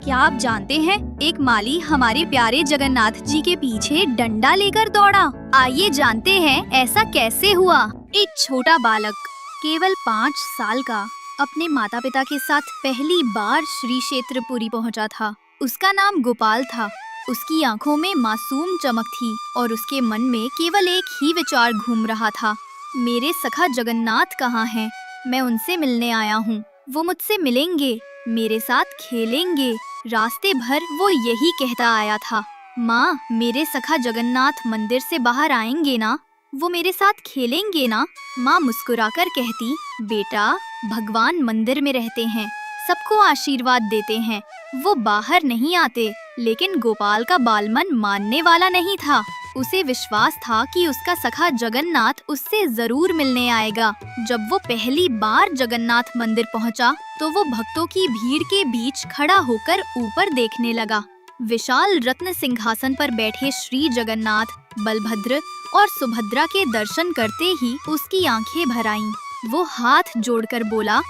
क्या आप जानते हैं, एक माली हमारे प्यारे जगन्नाथ जी के पीछे डंडा लेकर दौड़ा। आइए जानते हैं ऐसा कैसे हुआ। एक छोटा बालक केवल 5 साल का अपने माता पिता के साथ पहली बार श्री क्षेत्रपुरी पहुंचा था। उसका नाम गोपाल था। उसकी आंखों में मासूम चमक थी और उसके मन में केवल एक ही विचार घूम रहा था, मेरे सखा जगन्नाथ कहाँ हैं? मैं उनसे मिलने आया हूँ। वो मुझसे मिलेंगे, मेरे साथ खेलेंगे। रास्ते भर वो यही कहता आया था, माँ मेरे सखा जगन्नाथ मंदिर से बाहर आएंगे ना? वो मेरे साथ खेलेंगे ना? माँ मुस्कुराकर कहती, बेटा भगवान मंदिर में रहते हैं, सबको आशीर्वाद देते हैं, वो बाहर नहीं आते। लेकिन गोपाल का बालमन मानने वाला नहीं था। उसे विश्वास था कि उसका सखा जगन्नाथ उससे जरूर मिलने आएगा। जब वो पहली बार जगन्नाथ मंदिर पहुंचा, तो वो भक्तों की भीड़ के बीच खड़ा होकर ऊपर देखने लगा। विशाल रत्न सिंहासन पर बैठे श्री जगन्नाथ, बलभद्र और सुभद्रा के दर्शन करते ही उसकी आंखें भर आईं। वो हाथ जोड़कर बोला,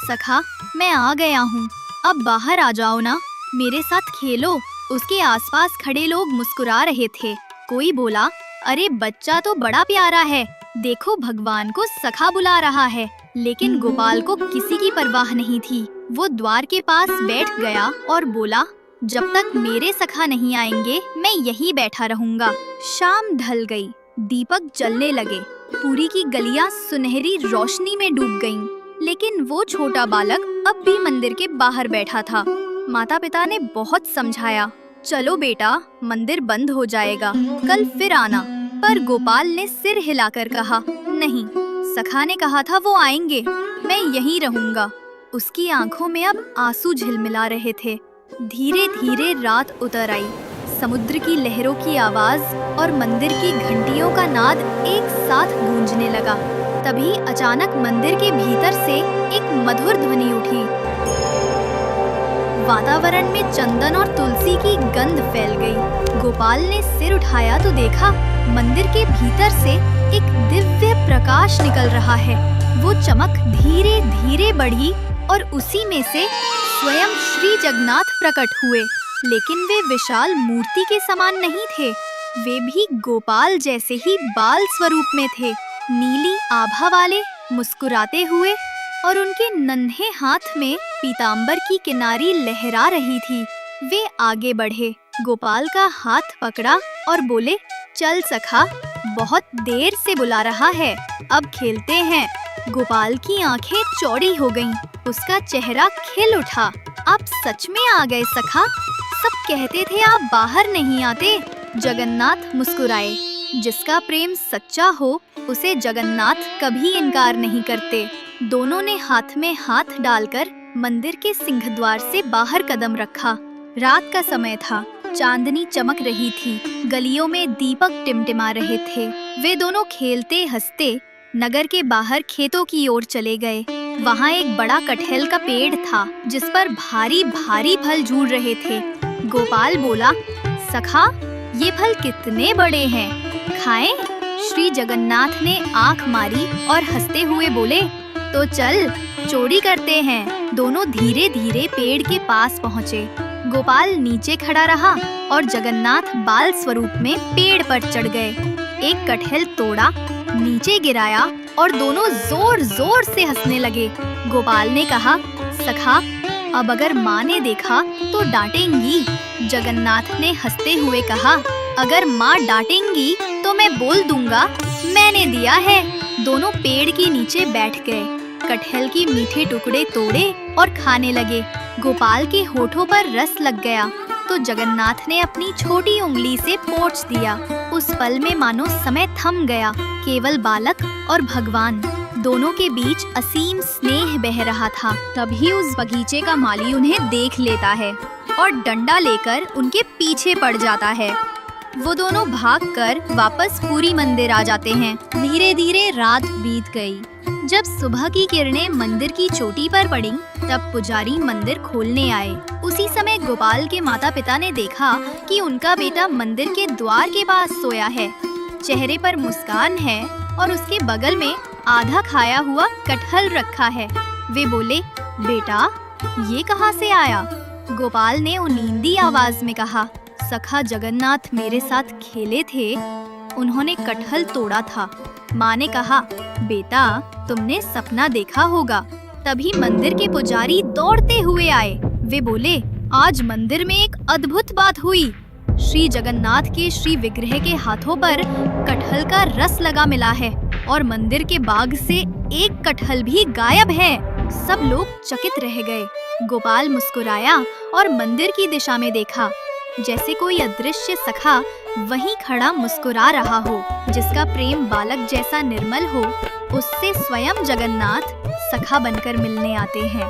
सखा मैं आ गया हूँ, अब बाहर आ जाओ ना, मेरे साथ खेलो। उसके आसपास खड़े लोग मुस्कुरा रहे थे। कोई बोला, अरे बच्चा तो बड़ा प्यारा है, देखो भगवान को सखा बुला रहा है। लेकिन गोपाल को किसी की परवाह नहीं थी। वो द्वार के पास बैठ गया और बोला, जब तक मेरे सखा नहीं आएंगे मैं यहीं बैठा रहूंगा। शाम ढल गई, दीपक जलने लगे, पूरी की गलियां सुनहरी रोशनी में डूब गईं। लेकिन वो छोटा बालक अब भी मंदिर के बाहर बैठा था। माता पिता ने बहुत समझाया, चलो बेटा मंदिर बंद हो जाएगा, कल फिर आना। पर गोपाल ने सिर हिलाकर कहा, नहीं, सखा ने कहा था वो आएंगे, मैं यहीं रहूंगा। उसकी आंखों में अब आंसू झिलमिला रहे थे। धीरे धीरे रात उतर आई। समुद्र की लहरों की आवाज और मंदिर की घंटियों का नाद एक साथ गूंजने लगा। तभी अचानक मंदिर के भीतर से एक मधुर ध्वनि उठी। वातावरण में चंदन और तुलसी की गंध फैल गई। गोपाल ने सिर उठाया तो देखा, मंदिर के भीतर से एक दिव्य प्रकाश निकल रहा है। वो चमक धीरे धीरे बढ़ी और उसी में से स्वयं श्री जगन्नाथ प्रकट हुए। लेकिन वे विशाल मूर्ति के समान नहीं थे, वे भी गोपाल जैसे ही बाल स्वरूप में थे, नीली आभा वाले, मुस्कुराते हुए, और उनके नन्हे हाथ में पीतांबर की किनारी लहरा रही थी। वे आगे बढ़े, गोपाल का हाथ पकड़ा और बोले, चल सखा, बहुत देर से बुला रहा है, अब खेलते हैं। गोपाल की आंखें चौड़ी हो गईं, उसका चेहरा खिल उठा। आप सच में आ गए सखा, सब कहते थे आप बाहर नहीं आते। जगन्नाथ मुस्कुराए, जिसका प्रेम सच्चा हो उसे जगन्नाथ कभी इनकार नहीं करते। दोनों ने हाथ में हाथ डालकर मंदिर के सिंहद्वार से बाहर कदम रखा। रात का समय था, चांदनी चमक रही थी, गलियों में दीपक टिमटिमा रहे थे। वे दोनों खेलते हंसते नगर के बाहर खेतों की ओर चले गए। वहाँ एक बड़ा कटहल का पेड़ था, जिस पर भारी भारी फल झूल रहे थे। गोपाल बोला, सखा ये फल कितने बड़े हैं, खाएं? श्री जगन्नाथ ने आंख मारी और हंसते हुए बोले, तो चल चोरी करते हैं। दोनों धीरे धीरे पेड़ के पास पहुँचे। गोपाल नीचे खड़ा रहा और जगन्नाथ बाल स्वरूप में पेड़ पर चढ़ गए। एक कटहल तोड़ा, नीचे गिराया और दोनों जोर जोर से हंसने लगे। गोपाल ने कहा, सखा अब अगर माँ ने देखा तो डांटेंगी। जगन्नाथ ने हंसते हुए कहा, अगर माँ डांटेंगी तो मैं बोल दूंगा मैंने दिया है। दोनों पेड़ के नीचे बैठ गए, कटहल के मीठे टुकड़े तोड़े और खाने लगे। गोपाल के होठों पर रस लग गया तो जगन्नाथ ने अपनी छोटी उंगली से पोंछ दिया। उस पल में मानो समय थम गया। केवल बालक और भगवान दोनों के बीच असीम स्नेह बह रहा था। तभी उस बगीचे का माली उन्हें देख लेता है और डंडा लेकर उनके पीछे पड़ जाता है। वो दोनों भागकर वापस पूरी मंदिर आ जाते हैं। धीरे धीरे रात बीत गई। जब सुबह की किरणें मंदिर की चोटी पर पड़ी, तब पुजारी मंदिर खोलने आए। उसी समय गोपाल के माता पिता ने देखा कि उनका बेटा मंदिर के द्वार के पास सोया है। चेहरे पर मुस्कान है और उसके बगल में आधा खाया हुआ कटहल रखा है। वे बोले, बेटा ये कहाँ से आया? गोपाल ने उनींदी आवाज में कहा, सखा जगन्नाथ मेरे साथ खेले थे, उन्होंने कटहल तोड़ा था। माँ ने कहा, बेटा तुमने सपना देखा होगा। तभी मंदिर के पुजारी दौड़ते हुए आए। वे बोले, आज मंदिर में एक अद्भुत बात हुई। श्री जगन्नाथ के श्री विग्रह के हाथों पर कटहल का रस लगा मिला है और मंदिर के बाग से एक कटहल भी गायब है। सब लोग चकित रह गए। गोपाल मुस्कुराया और मंदिर की दिशा में देखा, जैसे कोई अदृश्य सखा वहीं खड़ा मुस्कुरा रहा हो, जिसका प्रेम बालक जैसा निर्मल हो। उससे स्वयं जगन्नाथ सखा बनकर मिलने आते हैं।